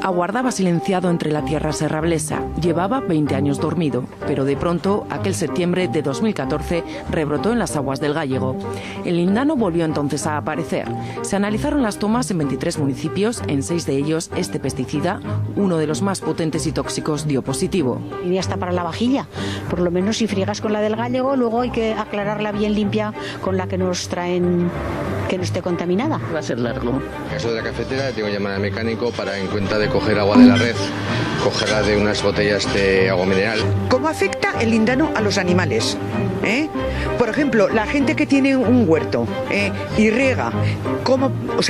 Aguardaba silenciado entre la tierra serrablesa. Llevaba 20 años dormido, pero de pronto, aquel septiembre de 2014, rebrotó en las aguas del Gállego. El lindano volvió entonces a aparecer. Se analizaron las tomas en 23 municipios. En 6 de ellos, este pesticida, uno de los más potentes y tóxicos, dio positivo. Y hasta para la vajilla. Por lo menos si friegas con la del Gállego, luego hay que aclararla bien limpia con la que nos traen, que no esté contaminada. Va a ser largo. En el caso de la cafetera, tengo que llamar al mecánico para, en cuenta de coger agua de la red, cogerla de unas botellas de agua mineral. ¿Cómo afecta el lindano a los animales? Por ejemplo, la gente que tiene un huerto y riega,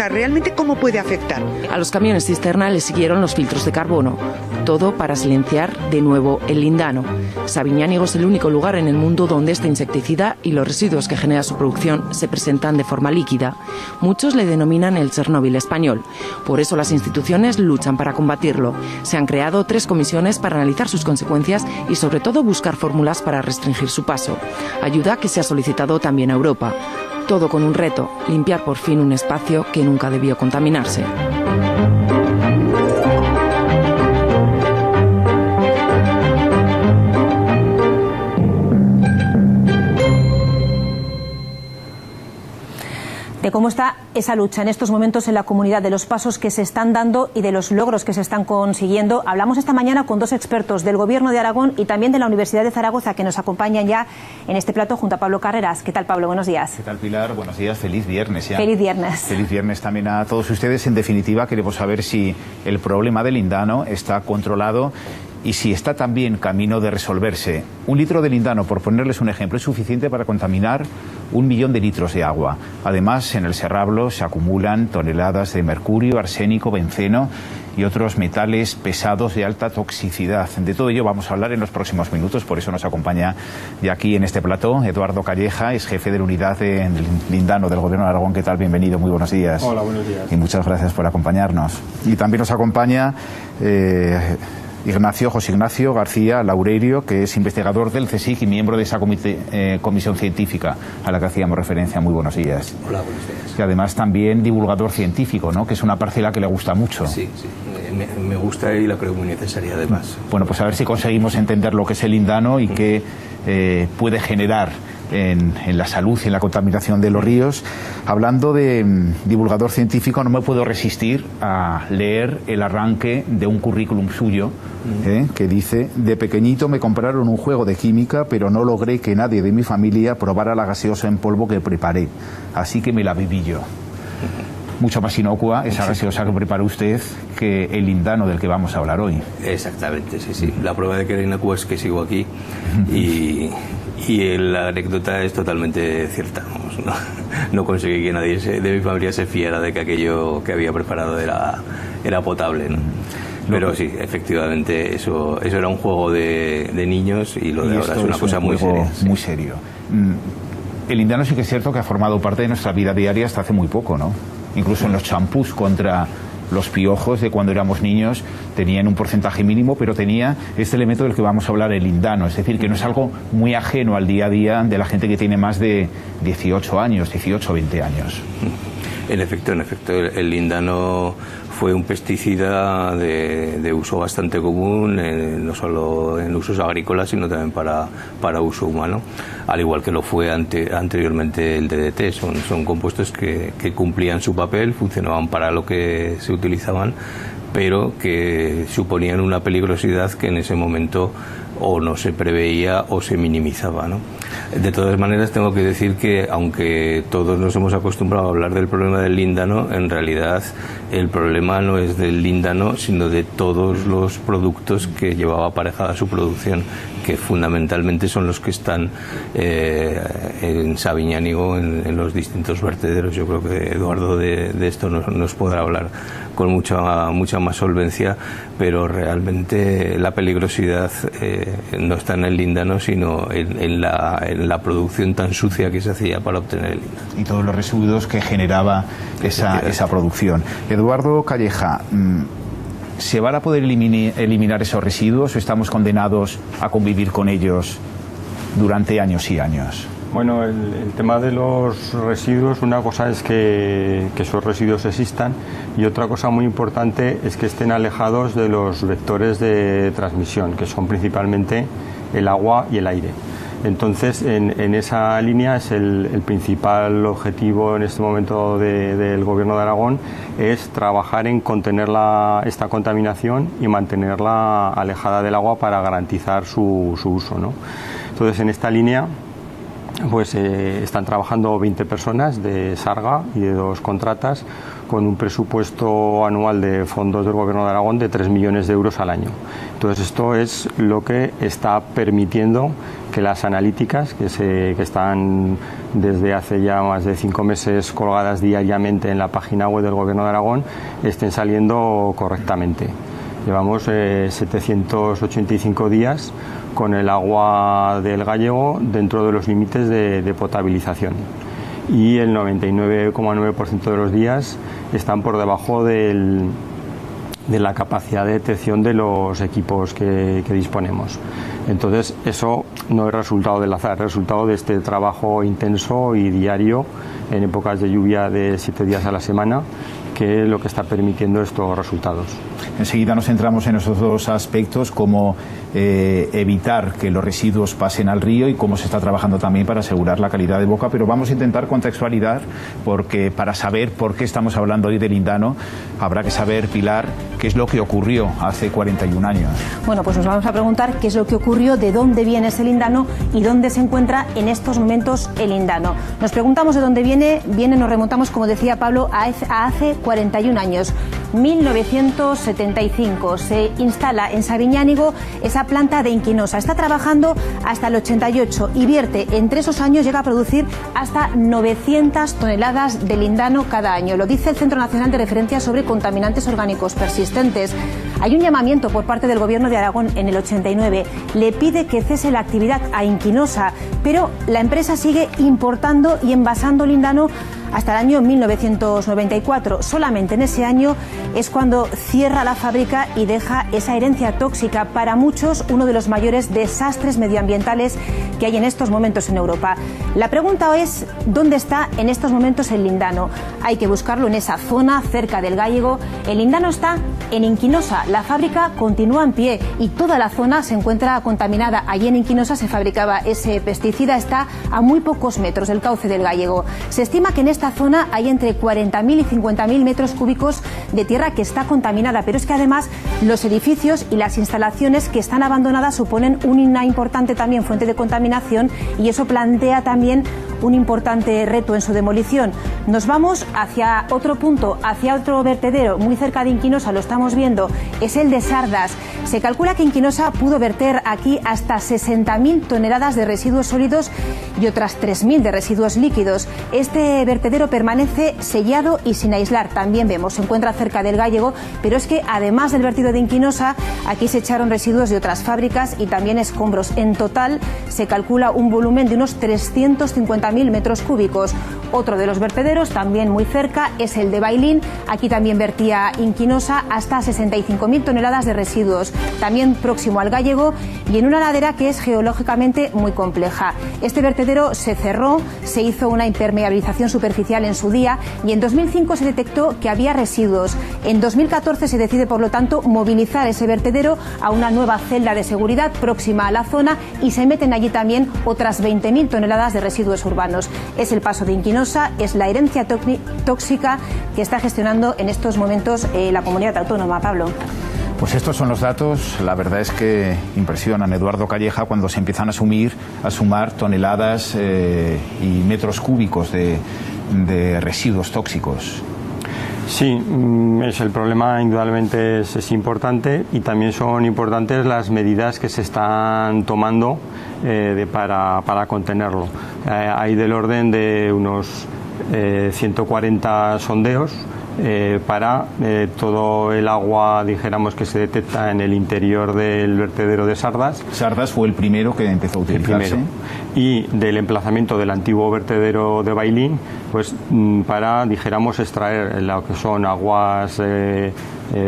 realmente ¿cómo puede afectar? A los camiones cisterna le siguieron los filtros de carbono. Todo para silenciar de nuevo el lindano. Sabiñánigo es el único lugar en el mundo donde este insecticida y los residuos que genera su producción se presentan de forma líquida. Muchos le denominan el Chernóbil español. Por eso las instituciones luchan para combatirlo. Se han creado 3 comisiones para analizar sus consecuencias y sobre todo buscar fórmulas para restringir su paso. Ayuda que se ha solicitado también a Europa. Todo con un reto: limpiar por fin un espacio que nunca debió contaminarse. De cómo está esa lucha en estos momentos en la comunidad, de los pasos que se están dando y de los logros que se están consiguiendo. Hablamos esta mañana con 2 expertos del Gobierno de Aragón y también de la Universidad de Zaragoza, que nos acompañan ya en este plato junto a Pablo Carreras. ¿Qué tal, Pablo? Buenos días. ¿Qué tal, Pilar? Buenos días. Feliz viernes ya. Feliz viernes. Feliz viernes también a todos ustedes. En definitiva, queremos saber si el problema del lindano está controlado y si está también camino de resolverse. 1 litro de lindano, por ponerles un ejemplo, es suficiente para contaminar 1 millón de litros de agua. Además, en el Serrablo se acumulan toneladas de mercurio, arsénico, benceno y otros metales pesados de alta toxicidad. De todo ello vamos a hablar en los próximos minutos, por eso nos acompaña de aquí en este plató Eduardo Calleja, es jefe de la unidad de lindano del Gobierno de Aragón. ¿Qué tal? Bienvenido, muy buenos días. Hola, buenos días. Y muchas gracias por acompañarnos. Y también nos acompaña José Ignacio García Laurerio, que es investigador del CSIC y miembro de esa comisión científica a la que hacíamos referencia. Muy buenos días. Hola, buenos días. Y además también divulgador científico, ¿no? Que es una parcela que le gusta mucho. Sí, me gusta y la creo muy necesaria además. Bueno, pues a ver si conseguimos entender lo que es el lindano y qué puede generar en la salud y en la contaminación de los ríos. Hablando de divulgador científico, no me puedo resistir a leer el arranque de un currículum suyo, que dice: de pequeñito me compraron un juego de química, pero no logré que nadie de mi familia probara la gaseosa en polvo que preparé, así que me la bebí yo. Mucho más inocua esa gaseosa que preparó usted que el lindano del que vamos a hablar hoy. Exactamente, sí. La prueba de que era inocua es que sigo aquí y la anécdota es totalmente cierta. No conseguí que nadie de mi familia se fiara de que aquello que había preparado era potable, ¿no? Pero sí, efectivamente, eso era un juego de niños y lo de ahora es una cosa muy seria. Muy serio. El lindano sí que es cierto que ha formado parte de nuestra vida diaria hasta hace muy poco, ¿no? Incluso en los champús contra los piojos de cuando éramos niños tenían un porcentaje mínimo, pero tenía este elemento del que vamos a hablar, el lindano. Es decir, que no es algo muy ajeno al día a día de la gente que tiene más de 18 años, 18 o 20 años. En efecto, el lindano fue un pesticida de uso bastante común, no solo en usos agrícolas, sino también para uso humano, al igual que lo fue anteriormente el DDT. Son compuestos que cumplían su papel, funcionaban para lo que se utilizaban, pero que suponían una peligrosidad que en ese momento o no se preveía o se minimizaba, ¿no? De todas maneras, tengo que decir que aunque todos nos hemos acostumbrado a hablar del problema del líndano, en realidad el problema no es del líndano, sino de todos los productos que llevaba aparejada su producción, que fundamentalmente son los que están en Sabiñánigo, en los distintos vertederos. Yo creo que Eduardo de esto nos podrá hablar con mucha más solvencia, pero realmente la peligrosidad no está en el líndano, sino en la producción tan sucia que se hacía para obtener el líndano. Y todos los residuos que generaba esa producción. Eduardo Calleja, ¿se van a poder eliminar esos residuos o estamos condenados a convivir con ellos durante años y años? Bueno, el tema de los residuos, una cosa es que esos residuos existan y otra cosa muy importante es que estén alejados de los vectores de transmisión, que son principalmente el agua y el aire. Entonces, en esa línea es el principal objetivo en este momento del Gobierno de Aragón, es trabajar en contener esta contaminación y mantenerla alejada del agua para garantizar su uso, ¿no? Entonces, en esta línea pues están trabajando 20 personas de Sarga y de 2 contratas con un presupuesto anual de fondos del Gobierno de Aragón de 3 millones de euros al año. Entonces esto es lo que está permitiendo que las analíticas que están desde hace ya más de 5 meses colgadas diariamente en la página web del Gobierno de Aragón estén saliendo correctamente. Llevamos 785 días con el agua del Gállego dentro de los límites de potabilización y el 99,9% de los días están por debajo de la capacidad de detección de los equipos que disponemos. Entonces eso no es resultado del azar, es resultado de este trabajo intenso y diario en épocas de lluvia de 7 días a la semana, que es lo que está permitiendo estos resultados. Enseguida nos centramos en esos dos aspectos, cómo evitar que los residuos pasen al río y cómo se está trabajando también para asegurar la calidad de boca, pero vamos a intentar contextualizar, porque para saber por qué estamos hablando hoy del lindano habrá que saber, Pilar, qué es lo que ocurrió hace 41 años. Bueno, pues nos vamos a preguntar qué es lo que ocurrió, de dónde viene ese lindano y dónde se encuentra en estos momentos el lindano. Nos preguntamos de dónde viene, nos remontamos, como decía Pablo, a hace 41 años. 1975 se instala en Sabiñánigo esa planta de Inquinosa. Está trabajando hasta el 88 y vierte, entre esos años llega a producir hasta 900 toneladas de lindano cada año. Lo dice el Centro Nacional de Referencia sobre Contaminantes Orgánicos Persistentes. Hay un llamamiento por parte del Gobierno de Aragón en el 89. Le pide que cese la actividad a Inquinosa, pero la empresa sigue importando y envasando lindano hasta el año 1994. Solamente en ese año es cuando cierra la fábrica y deja esa herencia tóxica, para muchos uno de los mayores desastres medioambientales que hay en estos momentos en Europa. La pregunta es, ¿dónde está en estos momentos el lindano? Hay que buscarlo en esa zona cerca del Gállego. El lindano está en Inquinosa. La fábrica continúa en pie y toda la zona se encuentra contaminada. Allí en Inquinosa se fabricaba ese pesticida, está a muy pocos metros del cauce del Gállego. Se estima que en esta zona hay entre 40.000 y 50.000 metros cúbicos de tierra que está contaminada, pero es que además los edificios y las instalaciones que están abandonadas suponen una importante también fuente de contaminación, y eso plantea también un importante reto en su demolición. Nos vamos hacia otro punto, hacia otro vertedero muy cerca de Inquinosa, lo estamos viendo, es el de Sardas. Se calcula que Inquinosa pudo verter aquí hasta 60.000 toneladas de residuos sólidos y otras 3.000 de residuos líquidos. Este vertedero permanece sellado y sin aislar. También vemos, se encuentra cerca del Gállego, pero es que además del vertido de Inquinosa, aquí se echaron residuos de otras fábricas y también escombros. En total se calcula un volumen de unos 350.000 metros cúbicos. Otro de los vertederos, también muy cerca, es el de Bailín. Aquí también vertía Inquinosa hasta 65.000 toneladas de residuos. También próximo al Gállego y en una ladera que es geológicamente muy compleja. Este vertedero se cerró, se hizo una impermeabilización superficial en su día y en 2005 se detectó que había residuos. En 2014 se decide, por lo tanto, movilizar ese vertedero a una nueva celda de seguridad próxima a la zona y se meten allí también otras 20.000 toneladas de residuos urbanos. Es el paso de Inquinosa, es la herencia tóxica que está gestionando en estos momentos la comunidad autónoma. Pablo. Pues estos son los datos, la verdad es que impresionan, Eduardo Calleja, cuando se empiezan a sumar toneladas y metros cúbicos de residuos tóxicos. Sí, el problema indudablemente es importante, y también son importantes las medidas que se están tomando para contenerlo. Hay del orden de unos 140 sondeos para todo el agua, dijéramos, que se detecta en el interior del vertedero de Sardas. Sardas fue el primero que empezó a utilizarse. y del emplazamiento del antiguo vertedero de Bailín, pues para, dijéramos, extraer lo que son aguas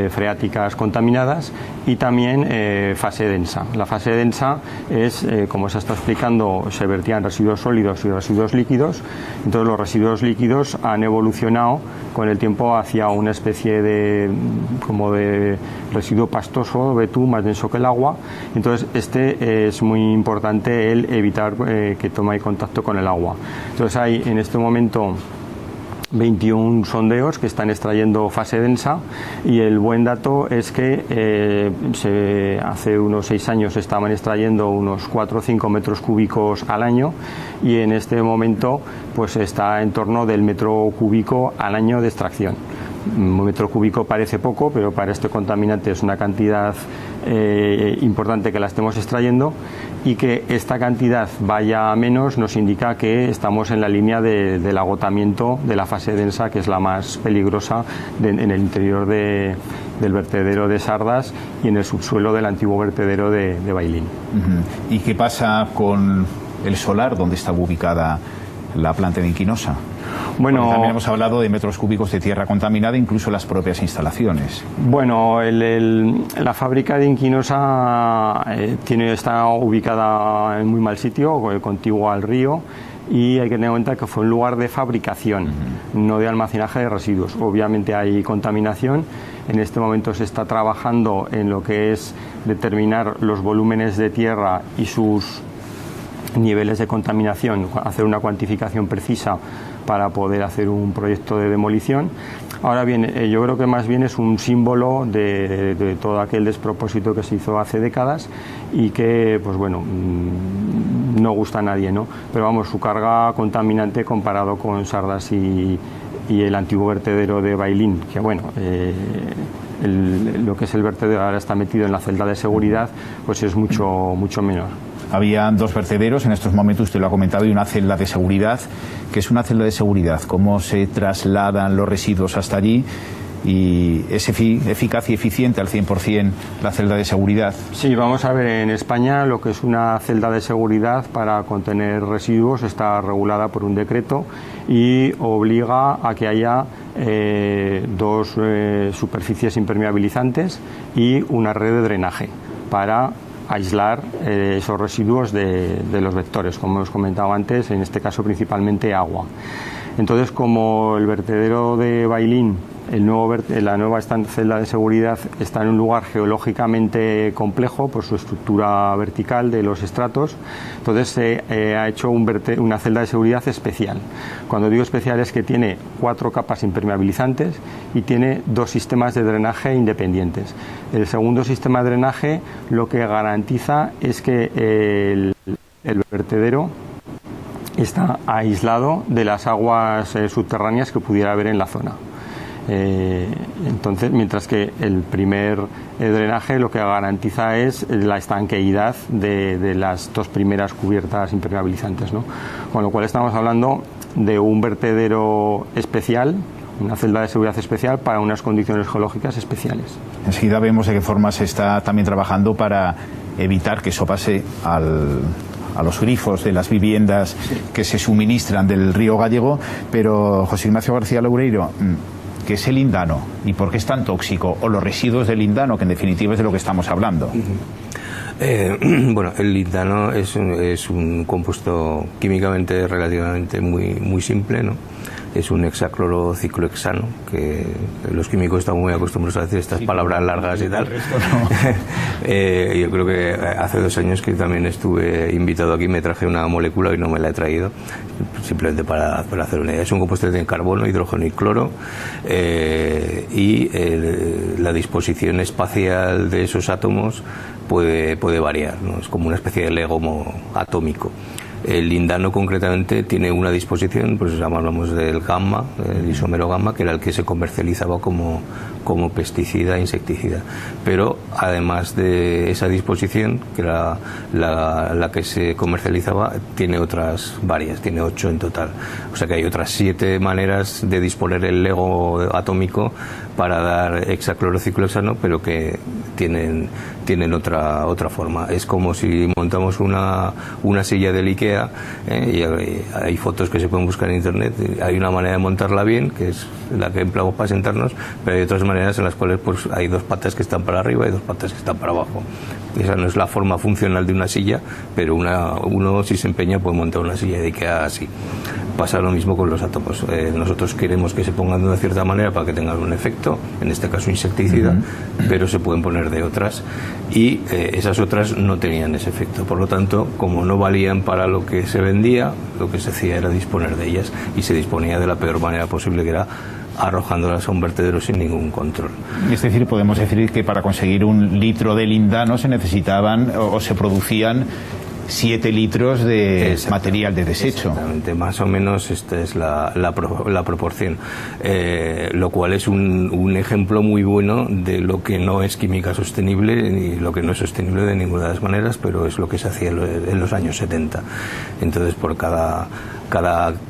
freáticas contaminadas y también fase densa. La fase densa es, como se está explicando, se vertían residuos sólidos y residuos líquidos. Entonces los residuos líquidos han evolucionado con el tiempo hacia una especie de como de residuo pastoso, betún, más denso que el agua. Entonces es muy importante el evitar que tome contacto con el agua. Entonces hay en este momento 21 sondeos que están extrayendo fase densa, y el buen dato es que hace unos 6 años estaban extrayendo unos 4 o 5 metros cúbicos al año, y en este momento pues está en torno del metro cúbico al año de extracción. Un metro cúbico parece poco, pero para este contaminante es una cantidad importante que la estemos extrayendo, y que esta cantidad vaya a menos nos indica que estamos en la línea del agotamiento de la fase densa, que es la más peligrosa en el interior del vertedero de Sardas y en el subsuelo del antiguo vertedero de Bailín. ¿Y qué pasa con el solar donde está ubicada la planta de Inquinosa? Bueno, porque también hemos hablado de metros cúbicos de tierra contaminada, incluso las propias instalaciones. Bueno, la fábrica de Inquinosa está ubicada en muy mal sitio, contigua al río, y hay que tener en cuenta que fue un lugar de fabricación, no de almacenaje de residuos. Obviamente hay contaminación. En este momento se está trabajando en lo que es determinar los volúmenes de tierra y sus niveles de contaminación, hacer una cuantificación precisa para poder hacer un proyecto de demolición. Ahora bien, yo creo que más bien es un símbolo de todo aquel despropósito que se hizo hace décadas y que, pues bueno, no gusta a nadie, ¿no? Pero vamos, su carga contaminante comparado con Sardas y el antiguo vertedero de Bailín, que bueno, lo que es el vertedero ahora está metido en la celda de seguridad, pues es mucho menor. Había 2 vertederos, en estos momentos usted lo ha comentado, y una celda de seguridad. ¿Qué es una celda de seguridad? ¿Cómo se trasladan los residuos hasta allí? ¿Y es eficaz y eficiente al 100% la celda de seguridad? Sí, vamos a ver, en España lo que es una celda de seguridad para contener residuos está regulada por un decreto y obliga a que haya 2 superficies impermeabilizantes y una red de drenaje para aislar esos residuos de los vectores, como hemos comentado antes, en este caso principalmente agua. Entonces, como el vertedero de Bailín, la nueva celda de seguridad, está en un lugar geológicamente complejo por su estructura vertical de los estratos, entonces se ha hecho una celda de seguridad especial. Cuando digo especial es que tiene 4 capas impermeabilizantes y tiene 2 sistemas de drenaje independientes. El segundo sistema de drenaje lo que garantiza es que el vertedero está aislado de las aguas subterráneas que pudiera haber en la zona. Entonces, mientras que el primer drenaje lo que garantiza es la estanqueidad de las 2 primeras cubiertas impermeabilizantes, ¿no? Con lo cual estamos hablando de un vertedero especial, una celda de seguridad especial para unas condiciones geológicas especiales. Enseguida vemos de qué forma se está también trabajando para evitar que eso pase a los grifos de las viviendas que se suministran del río Gállego. Pero José Ignacio García Loureiro, ¿qué es el lindano y por qué es tan tóxico? O los residuos del lindano, que en definitiva es de lo que estamos hablando. Bueno, el lindano es un compuesto químicamente relativamente muy simple, ¿no? Es un hexaclorociclohexano, que los químicos están muy acostumbrados a decir estas palabras largas y tal. Yo creo que hace 2 años que también estuve invitado aquí, me traje una molécula y no me la he traído, simplemente para hacer una idea. Es un compuesto de carbono, hidrógeno y cloro, y la disposición espacial de esos átomos puede variar, ¿no? Es como una especie de Lego atómico. El lindano concretamente tiene una disposición, pues hablamos del gamma, el isómero gamma, que era el que se comercializaba como pesticida, insecticida. Pero además de esa disposición, que era la que se comercializaba, tiene otras varias, tiene 8 en total. O sea que hay otras 7 maneras de disponer el Lego atómico para dar hexaclorociclohexano, pero que tienen otra forma. Es como si montamos una silla del IKEA idea, y hay fotos que se pueden buscar en internet. Hay una manera de montarla bien, que es la que empleamos para sentarnos, pero hay otras maneras en las cuales pues hay 2 patas que están para arriba y 2 patas que están para abajo. Esa no es la forma funcional de una silla, pero uno, si se empeña, puede montar una silla de IKEA así. Pasa lo mismo con los átomos. Nosotros queremos que se pongan de una cierta manera para que tengan un efecto, en este caso insecticida, pero se pueden poner de otras, y esas otras no tenían ese efecto. Por lo tanto, como no valían para lo que se vendía, lo que se hacía era disponer de ellas, y se disponía de la peor manera posible, que era arrojándolas a un vertedero sin ningún control. Es decir, podemos decir que para conseguir 1 litro de lindano se necesitaban o se producían 7 litros de material de desecho. Exactamente, más o menos esta es la proporción, lo cual es un ejemplo muy bueno de lo que no es química sostenible ni lo que no es sostenible de ninguna de las maneras, pero es lo que se hacía en los años 70. Entonces, por cada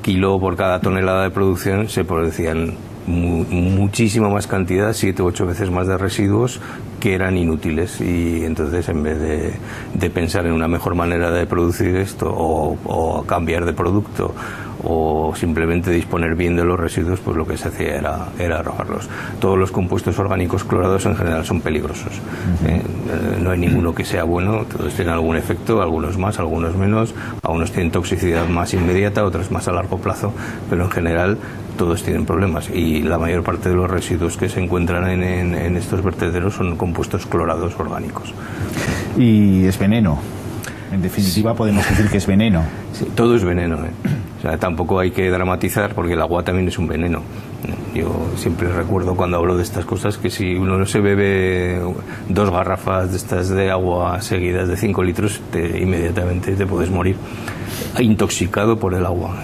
kilo, por cada tonelada de producción, se producían muchísima más cantidad, 7 u 8 veces más de residuos que eran inútiles, y entonces en vez de pensar en una mejor manera de producir esto o cambiar de producto o simplemente disponer bien de los residuos, pues lo que se hacía era arrojarlos. Todos los compuestos orgánicos clorados en general son peligrosos. No hay ninguno que sea bueno, todos tienen algún efecto, algunos más, algunos menos, algunos tienen toxicidad más inmediata, otros más a largo plazo, pero en general todos tienen problemas, y la mayor parte de los residuos que se encuentran en estos vertederos son compuestos clorados orgánicos. Y es veneno. En definitiva, podemos decir que es veneno. Sí, todo es veneno. O sea, tampoco hay que dramatizar, porque el agua también es un veneno. Yo siempre recuerdo, cuando hablo de estas cosas, que si uno no se bebe 2 garrafas de estas de agua seguidas de 5 litros, inmediatamente te puedes morir. Intoxicado por el agua.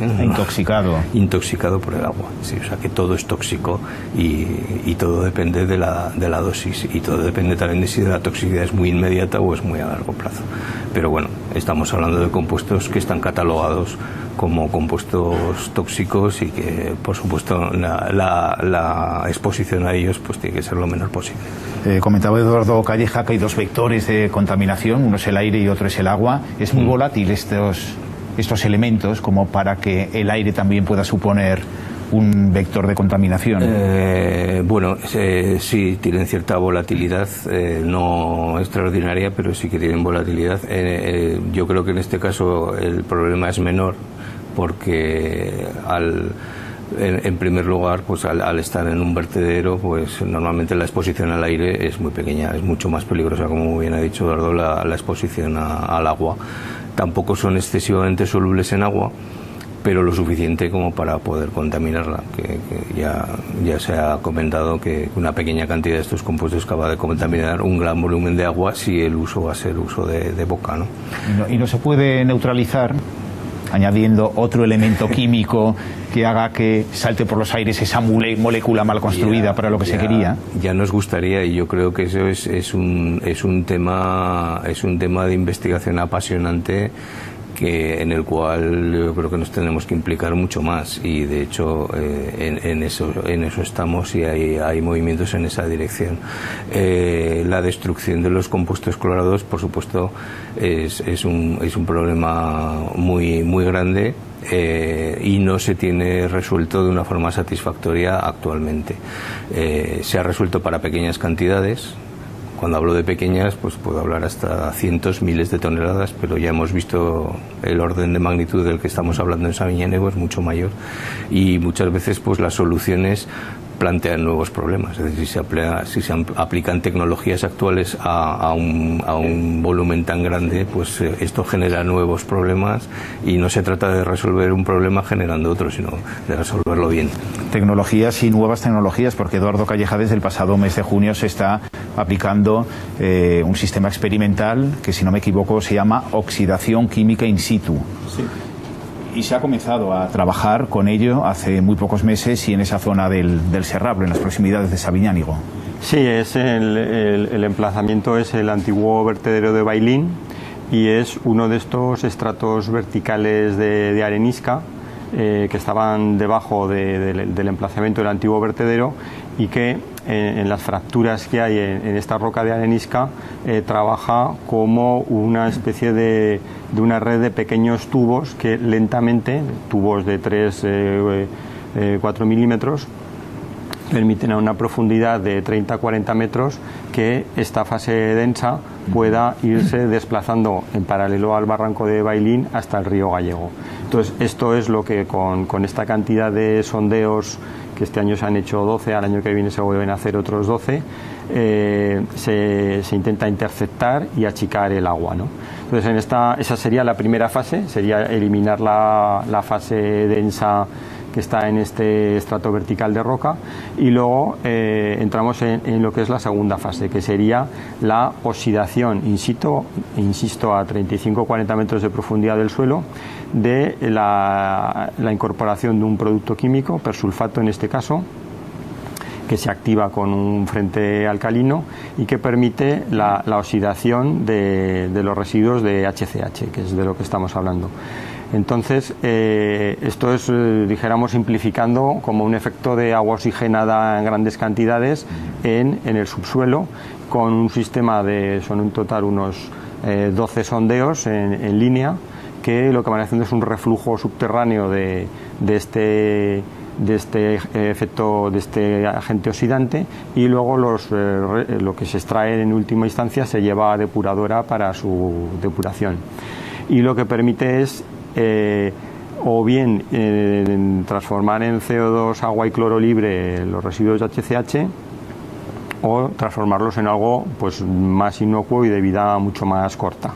Intoxicado por el agua. Sí, o sea que todo es tóxico, y todo depende de la dosis, y todo depende también de si la toxicidad es muy inmediata o es muy a largo plazo. Pero bueno, estamos hablando de compuestos que están catalogados como compuestos tóxicos, y que, por supuesto, la exposición a ellos pues tiene que ser lo menor posible. Comentaba Eduardo Calleja que hay 2 vectores de contaminación, uno es el aire y otro es el agua. Es muy volátil estos elementos como para que el aire también pueda suponer un vector de contaminación. Bueno, sí tienen cierta volatilidad, no extraordinaria, pero sí que tienen volatilidad. Yo creo que en este caso el problema es menor, porque en primer lugar, pues al estar en un vertedero, pues normalmente la exposición al aire es muy pequeña, es mucho más peligrosa, como bien ha dicho Eduardo, la exposición al agua. Tampoco son excesivamente solubles en agua, pero lo suficiente como para poder contaminarla, que ya se ha comentado que una pequeña cantidad de estos compuestos acaba de contaminar un gran volumen de agua, si el uso va a ser uso de boca, ¿no? ¿Y no se puede neutralizar añadiendo otro elemento químico que haga que salte por los aires esa molécula mal construida para lo que se quería? Ya nos gustaría, y yo creo que eso es un tema de investigación apasionante, en el cual yo creo que nos tenemos que implicar mucho más, y de hecho en eso estamos, y hay movimientos en esa dirección. La destrucción de los compuestos clorados, por supuesto, es un problema muy, muy grande, y no se tiene resuelto de una forma satisfactoria actualmente. Se ha resuelto para pequeñas cantidades. Cuando hablo de pequeñas, pues puedo hablar hasta cientos, miles de toneladas, pero ya hemos visto el orden de magnitud del que estamos hablando en Sabiñánigo, es mucho mayor, y muchas veces pues las soluciones plantean nuevos problemas. Es decir, si se aplican tecnologías actuales a un volumen tan grande, pues esto genera nuevos problemas, y no se trata de resolver un problema generando otro, sino de resolverlo bien. Tecnologías y nuevas tecnologías, porque Eduardo Calleja desde el pasado mes de junio se está aplicando un sistema experimental que, si no me equivoco, se llama oxidación química in situ. Sí. Y se ha comenzado a trabajar con ello hace muy pocos meses, y en esa zona del Serrablo, en las proximidades de Sabiñánigo. Sí, el emplazamiento es el antiguo vertedero de Bailín, y es uno de estos estratos verticales de arenisca que estaban debajo del emplazamiento del antiguo vertedero, y que en las fracturas que hay en esta roca de arenisca, trabaja como una especie de una red de pequeños tubos que lentamente, tubos de 3-4 milímetros, permiten a una profundidad de 30-40 metros que esta fase densa pueda irse desplazando en paralelo al barranco de Bailín hasta el río Gallego. Entonces, esto es lo que con esta cantidad de sondeos, que este año se han hecho 12, al año que viene se vuelven a hacer otros 12, se intenta interceptar y achicar el agua, ¿no? Entonces, esa sería la primera fase, sería eliminar la fase densa que está en este estrato vertical de roca, y luego entramos en lo que es la segunda fase, que sería la oxidación in situ, insisto, a 35-40 metros de profundidad del suelo, de la incorporación de un producto químico, persulfato en este caso, que se activa con un frente alcalino y que permite la oxidación de los residuos de HCH, que es de lo que estamos hablando. Entonces, esto es, dijéramos, simplificando, como un efecto de agua oxigenada en grandes cantidades en el subsuelo, con un sistema son en total unos 12 sondeos en línea, que lo que van haciendo es un reflujo subterráneo de este efecto, de este agente oxidante, y luego lo que se extrae en última instancia se lleva a depuradora para su depuración. Y lo que permite es o bien transformar en CO2, agua y cloro libre los residuos de HCH, o transformarlos en algo pues más inocuo y de vida mucho más corta.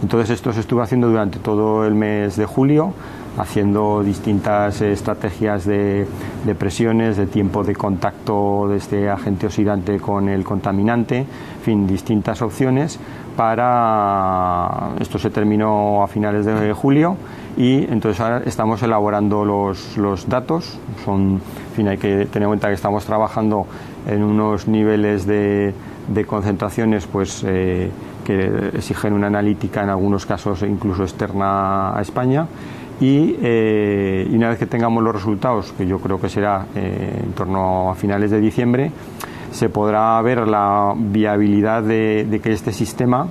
Entonces, esto se estuvo haciendo durante todo el mes de julio, haciendo distintas estrategias de presiones, de tiempo de contacto de este agente oxidante con el contaminante, en fin, distintas opciones. Esto se terminó a finales de julio, y entonces ahora estamos elaborando los datos. En fin, hay que tener en cuenta que estamos trabajando en unos niveles de concentraciones pues que exigen una analítica, en algunos casos incluso externa a España. Y una vez que tengamos los resultados, que yo creo que será en torno a finales de diciembre, se podrá ver la viabilidad de que este sistema,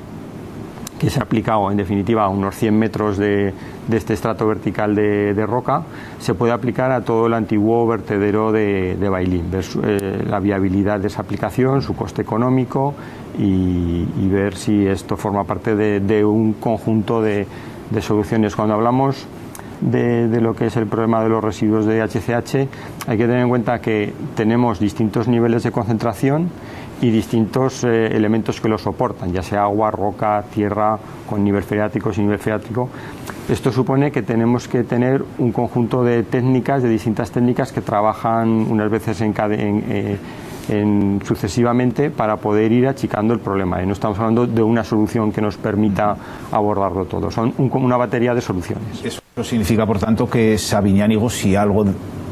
que se ha aplicado en definitiva a unos 100 metros de este estrato vertical de roca, se puede aplicar a todo el antiguo vertedero de Bailín, ver la viabilidad de esa aplicación, su coste económico, y ver si esto forma parte de un conjunto de soluciones. Cuando hablamos de lo que es el problema de los residuos de HCH, hay que tener en cuenta que tenemos distintos niveles de concentración y distintos elementos que lo soportan, ya sea agua, roca, tierra, con nivel freático, sin nivel freático. Esto supone que tenemos que tener un conjunto de técnicas, de distintas técnicas, que trabajan unas veces sucesivamente para poder ir achicando el problema. Y no estamos hablando de una solución que nos permita abordarlo todo, son una batería de soluciones. Eso significa, por tanto, que Sabiñánigo, si algo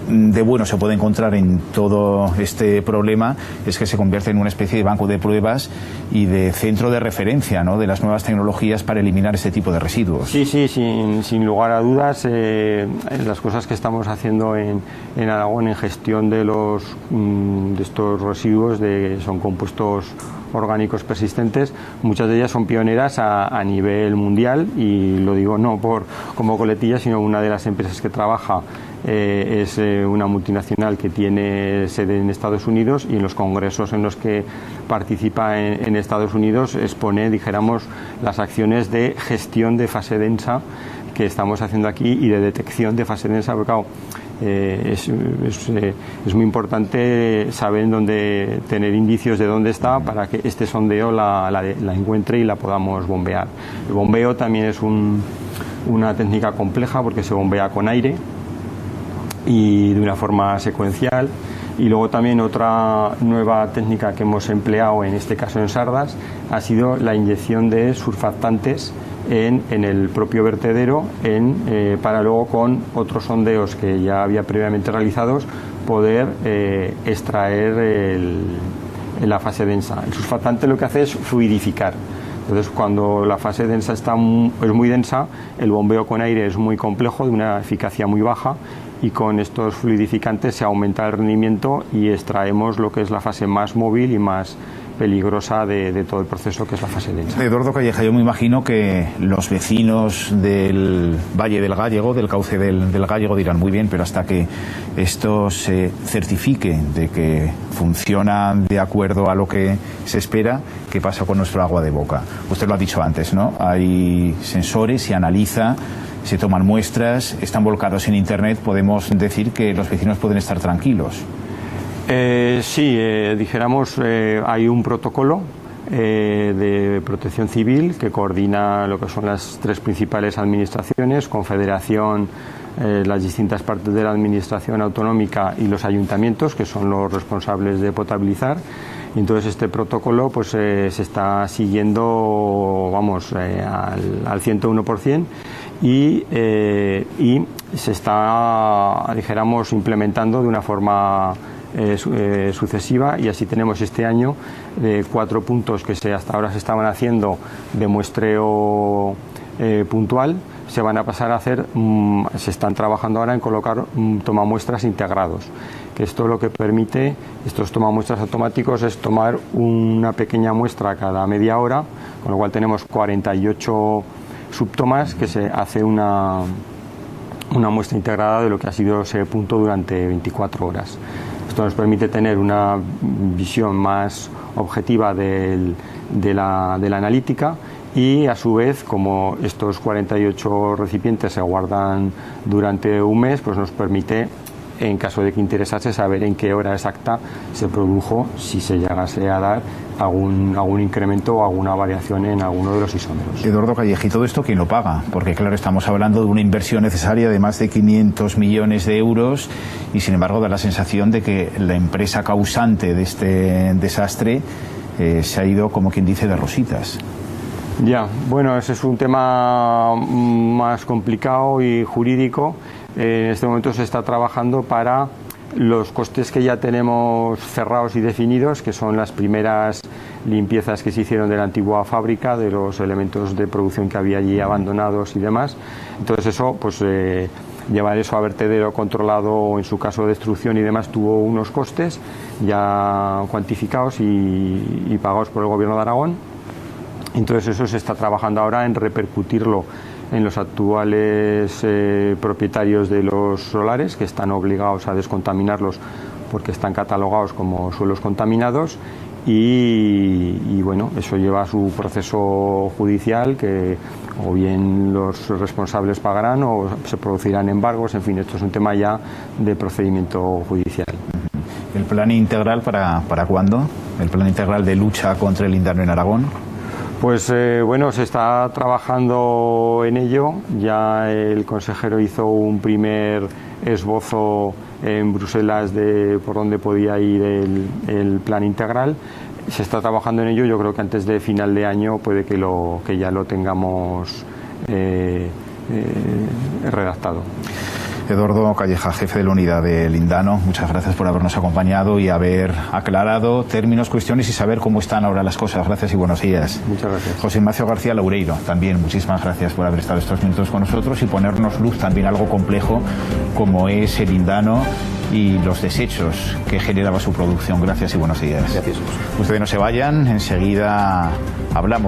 de bueno se puede encontrar en todo este problema, es que se convierte en una especie de banco de pruebas y de centro de referencia, ¿no?, de las nuevas tecnologías para eliminar este tipo de residuos. Sí, sin lugar a dudas, las cosas que estamos haciendo en Aragón en gestión de estos residuos, son compuestos orgánicos persistentes, muchas de ellas son pioneras a nivel mundial, y lo digo no como coletilla, sino una de las empresas que trabaja es una multinacional que tiene sede en Estados Unidos, y en los congresos en los que participa en Estados Unidos expone, dijéramos, las acciones de gestión de fase densa que estamos haciendo aquí y de detección de fase densa, porque claro, es muy importante saber dónde tener indicios de dónde está, para que este sondeo la encuentre y la podamos bombear. El bombeo también es una técnica compleja, porque se bombea con aire y de una forma secuencial. Y luego también otra nueva técnica que hemos empleado, en este caso en Sardas, ha sido la inyección de surfactantes en el propio vertedero, para luego, con otros sondeos que ya había previamente realizados, poder extraer la fase densa. El surfactante lo que hace es fluidificar. Entonces, cuando la fase densa es muy densa, el bombeo con aire es muy complejo, de una eficacia muy baja, y con estos fluidificantes se aumenta el rendimiento y extraemos lo que es la fase más móvil y más peligrosa de todo el proceso, que es la fase densa. Eduardo Calleja, yo me imagino que los vecinos del Valle del Gállego, del cauce del Gállego, dirán muy bien, pero hasta que esto se certifique de que funciona de acuerdo a lo que se espera, ¿qué pasa con nuestro agua de boca? Usted lo ha dicho antes, ¿no? Hay sensores, se analiza, se toman muestras, están volcados en Internet. Podemos decir que los vecinos pueden estar tranquilos. Sí, dijéramos, hay un protocolo de protección civil que coordina lo que son las tres principales administraciones, Confederación, las distintas partes de la administración autonómica y los ayuntamientos, que son los responsables de potabilizar. Y entonces este protocolo pues se está siguiendo, vamos, al 101%. Y se está, dijéramos, implementando de una forma sucesiva, y así tenemos este año 4 puntos que hasta ahora se estaban haciendo de muestreo puntual, se van a pasar a hacer, se están trabajando ahora en colocar tomamuestras integrados, que esto lo que permite, estos tomamuestras automáticos, es tomar una pequeña muestra cada media hora, con lo cual tenemos 48 subtomas que se hace una muestra integrada de lo que ha sido ese punto durante 24 horas. Esto nos permite tener una visión más objetiva de la analítica, y a su vez, como estos 48 recipientes se guardan durante un mes, pues nos permite, en caso de que interesase, saber en qué hora exacta se produjo, si se llegase a dar algún incremento o alguna variación en alguno de los isómeros. Eduardo Calleja, ¿y todo esto quién lo paga? Porque claro, estamos hablando de una inversión necesaria de más de 500 millones de euros y sin embargo da la sensación de que la empresa causante de este desastre se ha ido, como quien dice, de rositas. Ya, bueno, ese es un tema más complicado y jurídico. En este momento se está trabajando para los costes que ya tenemos cerrados y definidos, que son las primeras limpiezas que se hicieron de la antigua fábrica, de los elementos de producción que había allí abandonados y demás. Entonces eso, pues llevar eso a vertedero controlado, o en su caso destrucción y demás, tuvo unos costes ya cuantificados y pagados por el Gobierno de Aragón. Entonces eso se está trabajando ahora en repercutirlo en los actuales propietarios de los solares, que están obligados a descontaminarlos porque están catalogados como suelos contaminados, y bueno, eso lleva a su proceso judicial, que o bien los responsables pagarán o se producirán embargos. En fin, esto es un tema ya de procedimiento judicial. ¿El plan integral para cuándo? ¿El plan integral de lucha contra el lindano en Aragón? Pues bueno, se está trabajando en ello. Ya el consejero hizo un primer esbozo en Bruselas de por dónde podía ir el plan integral. Se está trabajando en ello. Yo creo que antes de final de año puede que ya lo tengamos redactado. Eduardo Calleja, jefe de la unidad de Lindano, muchas gracias por habernos acompañado y haber aclarado términos, cuestiones y saber cómo están ahora las cosas. Gracias y buenos días. Muchas gracias. José Ignacio García Loureiro, también muchísimas gracias por haber estado estos minutos con nosotros y ponernos luz también algo complejo como es el lindano y los desechos que generaba su producción. Gracias y buenos días. Gracias. Ustedes no se vayan, enseguida hablamos.